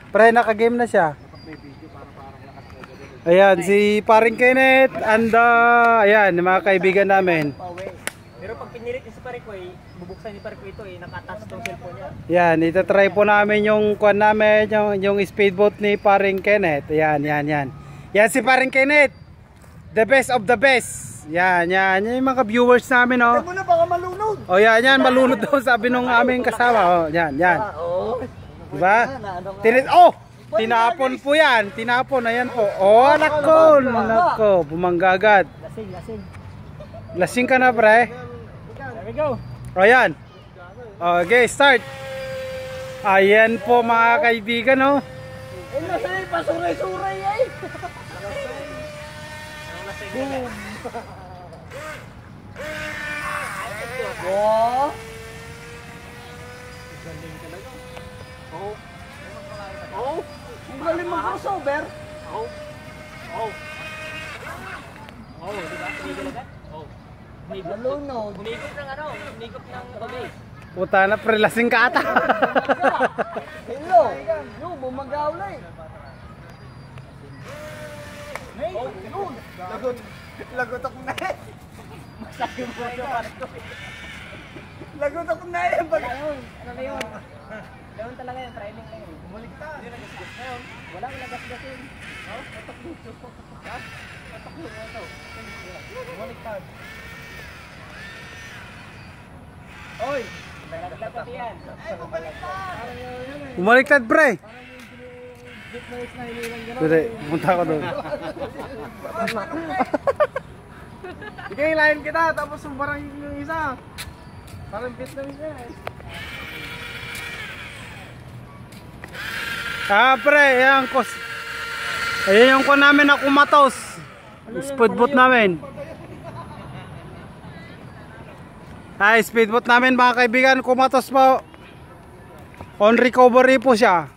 Pre, naka-game na siya. Ayan, si paring Kenneth and ayan, mga kaibigan namin. Pero pag pinilit niya si Parikoy, bubuksan ni Parikoy ito naka-attach tong cellphone niya. Yan, itatry po namin yung kuan namin, yung speedboat ni paring Kenneth. Ayan, yan. Yan si paring Kenneth. The best of the best. Yan. Yan yung mga viewers namin, oh. Muna baka malunod. Oh, yan, malunod daw sabi nung aming kasama. Oh, yan. Diba? Tinapon po yan. Tinapon, ayan po. Oh, nako, bumanggagad. Lasing ka na, pre. There we go. O yan. Okay, start. Ayan po mga kaibigan, oh. Nasa'y pasuray-suray ay. Boom. Oh. Ang galing mo crossover. Diba? Tumigil agad? Malunod. Umigop ng tubig. Puta na, pre, lasing ka ata. Hello. Yung bumagaw na eh. Lagot ako na eh. Masabi mo ito Parikoy. Lagot ako na eh. Ano na yun? Gawin talaga yung training na yun. Bumaliktad. Hindi nagasgas na yun. Walang nagasgasin. Patok dito. Patok mo ito. Bumaliktad. Oy! Dapat yan. Bumaliktad, pre. Dede, punta ko doon. Bigay line kita tapos sumbarang yung isa. Parang Vietnamese niya eh. Pre, ayan, ayan yung kuan namin na kumatos. Speedboat namin. Ay, speedboat namin mga kaibigan, kumatos po. On recovery po siya.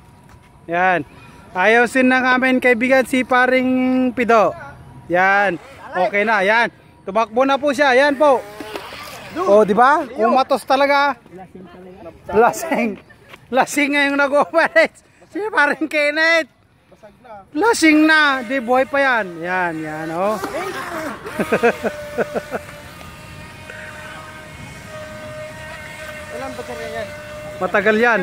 Yan. Ayusin na namin kaibigan si paring Pido. Yan. Okay na, yan. Tumakbo na po siya. Yan po. Oh, di ba? Kumatos talaga. Lasing ngayong nag-operate. Si paring Kenneth. Lasing na. Di, buhay pa yan. Yan, oh. Ilang baterya yan? Matagal yan.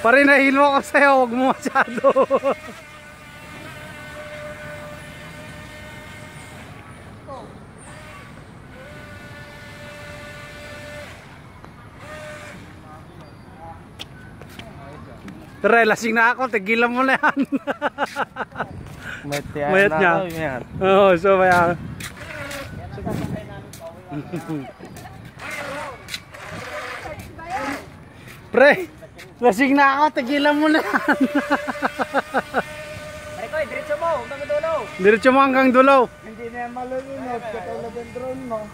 Pare, nahilo ako sa'yo. Huwag mo masyado. Tara, lasing na ako. Tigilan mo na yan. Mayat niya. Oo, so maya. Pre, lasing na ako. Tigilan mo na yan. Parikoy, diretso mo. Hanggang dulo. Diretso mo hanggang dulo. Hindi na yan malulunod katulad ng drone mo.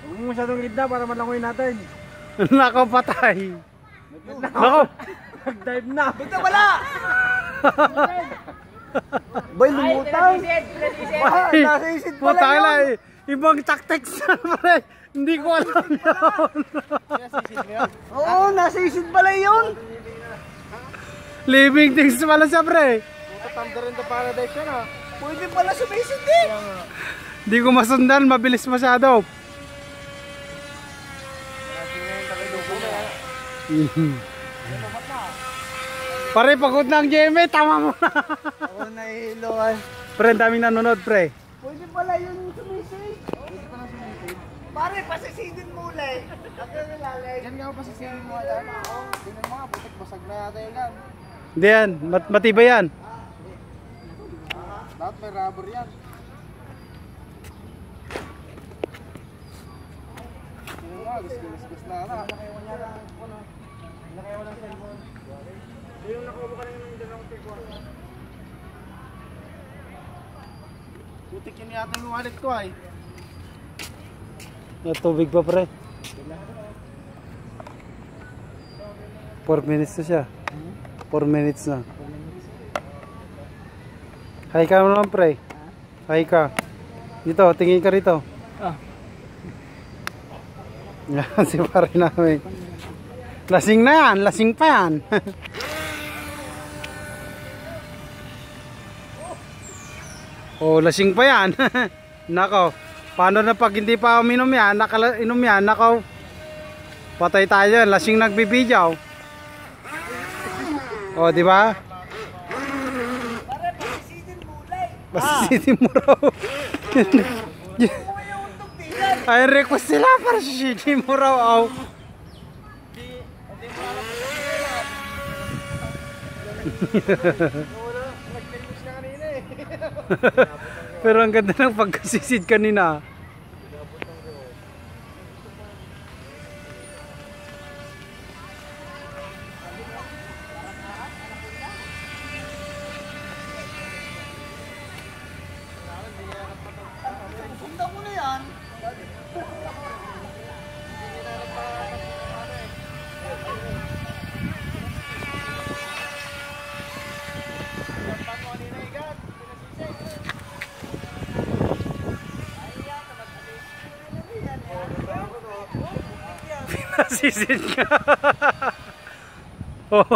Huwag mo masyadong gitna para malangoy natin. Nako, patay. Nako. Nag-dive na. Bigla wala. Boy, lumutang. Nasa isid pala Puta yun. na eh. Ibang tactics na pre. Hindi ko alam yun. Oo, nasa isid pala yun. Living things pala siya pre. Thunder in the Paradise yan ah. Pwede pala sumisid din. Hindi ko masundan. Mabilis masyado. Pare, pagod na ang GMA. Tama mo na. Oo, nahihilo ay. Pre, daming nanonood pre. Pwede pala yun sumisid. Pwede pala sumisid. Pare, pasisidin mo ulit. Ako yung lalay. Yan nga pasisidin mo ulit. Tingnan mo nga, putik basag na yata yun lang. Hindi yan. Matibay yan. Lahat may rubber yan. Tingnan mo nga, gas na na. Nakayawan niya lang. Nakayawan ng cellphone. Yung nakuha ka lang yung dalawang tikwa. Putik yun yata yung wallet ko ay. Tubig pa pre. 4 minutes na siya. 4 minutes na. Hi ka naman pre. Hi ka. Dito, tingin ka rito. Yan si pare namin. Lasing na yan, lasing pa yan. Oh, lasing pa yan. Nako, paano na pag hindi pa uminom yan, inom yan, nako. Patay tayo yan, lasing nagbibidyaw. Oh, di ba? Pare, pasisidin mulay. Pasisidin mo raw. Ay, request sila para sisidin mo raw. Oh. Pero ang ganda ng pagkasisid kanina. Punta mo na yan. Pinasisid ka. Oh.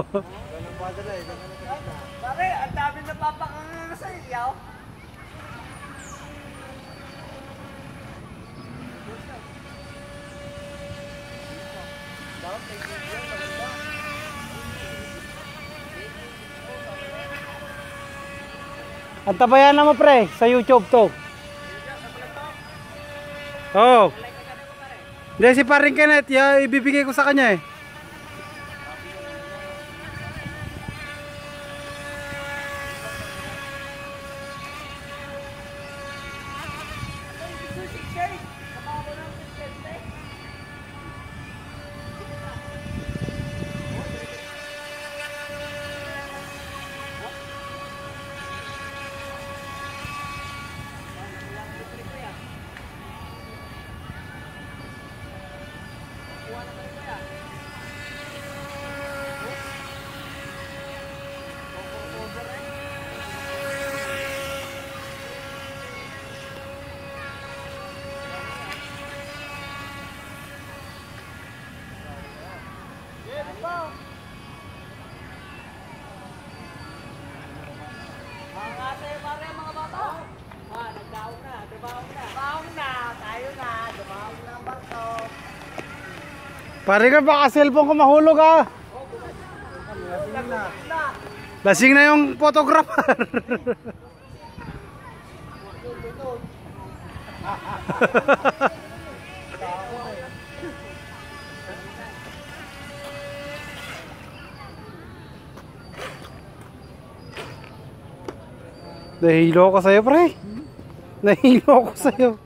Pare, ang dami na papakanga sa iyo. Ang tabayan na mo pre, sa YouTube to. Oh. Hindi si paring Kenneth, ibibigay ko sa kanya eh. Pare ka baka cellphone ko mahulog ah. Lasing na yung photographer. Nahilo ko sa'yo pre. Nahilo ko sa'yo.